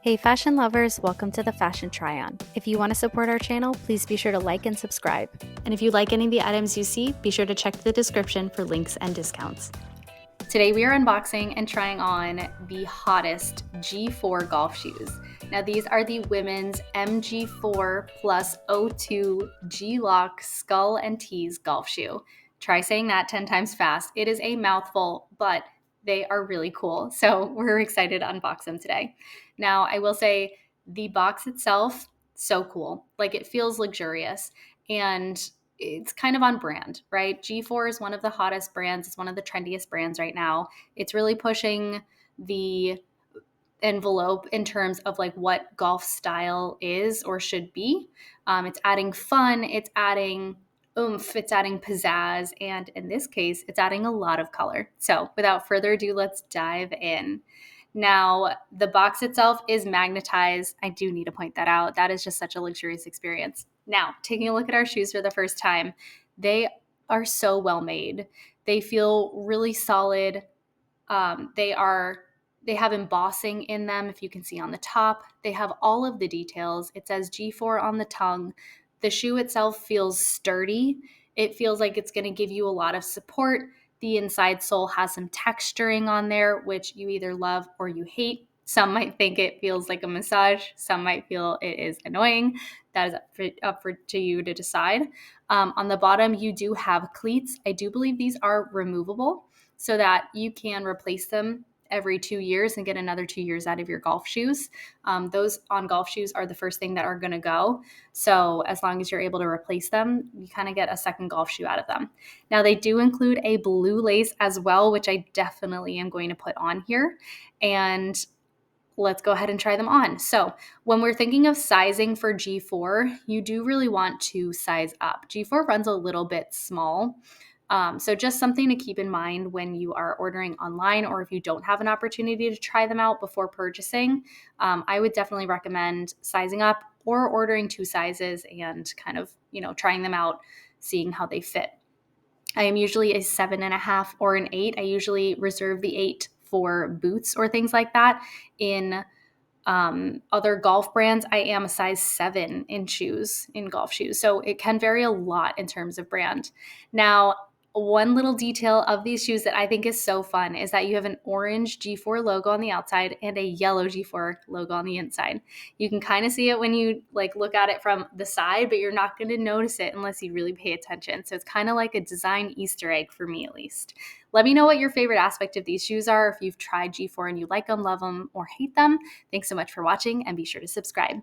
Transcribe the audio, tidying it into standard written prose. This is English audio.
Hey fashion lovers, welcome to the Fashion Try-On. If you want to support our channel, please be sure to like and subscribe. And if you like any of the items you see, be sure to check the description for links and discounts. Today we are unboxing and trying on the hottest G4 golf shoes. Now these are the women's MG4 plus O2 G-Lock Skull and TEES golf shoe. Try saying that 10 times fast. It is a mouthful, but they are really cool. So we're excited to unbox them today. Now I will say the box itself, so cool. Like it feels luxurious and it's kind of on brand, right? G4 is one of the hottest brands. It's one of the trendiest brands right now. It's really pushing the envelope in terms of like what golf style is or should be. It's adding fun, it's adding oomph, it's adding pizzazz, and in this case, it's adding a lot of color. So without further ado, let's dive in. Now, the box itself is magnetized. I do need to point that out. That is just such a luxurious experience. Now, taking a look at our shoes for the first time, they are so well made. They feel really solid. They have embossing in them, if you can see on the top. They have all of the details. It says G4 on the tongue. The shoe itself feels sturdy. It feels like it's going to give you a lot of support. The inside sole has some texturing on there, which you either love or you hate. Some might think it feels like a massage. Some might feel it is annoying. That is up to you to decide. On the bottom, you do have cleats. I do believe these are removable so that you can replace them every 2 years and get another 2 years out of your golf shoes. Those on golf shoes are the first thing that are going to go. So as long as you're able to replace them, you kind of get a second golf shoe out of them. Now they do include a blue lace as well, which I definitely am going to put on here. And let's go ahead and try them on. So when we're thinking of sizing for G4, you do really want to size up. G4 runs a little bit small. So just something to keep in mind when you are ordering online or if you don't have an opportunity to try them out before purchasing. I would definitely recommend sizing up or ordering 2 sizes and kind of, trying them out, seeing how they fit. I am usually a 7.5 or an 8. I usually reserve the 8 for boots or things like that. In other golf brands, I am a size 7 in shoes, in golf shoes. So it can vary a lot in terms of brand. Now, one little detail of these shoes that I think is so fun is that you have an orange G4 logo on the outside and a yellow G4 logo on the inside. You can kind of see it when you look at it from the side, but you're not going to notice it unless you really pay attention. So it's kind of like a design Easter egg for me, at least. Let me know what your favorite aspect of these shoes are. If you've tried G4 and you like them, love them, or hate them. Thanks so much for watching and be sure to subscribe.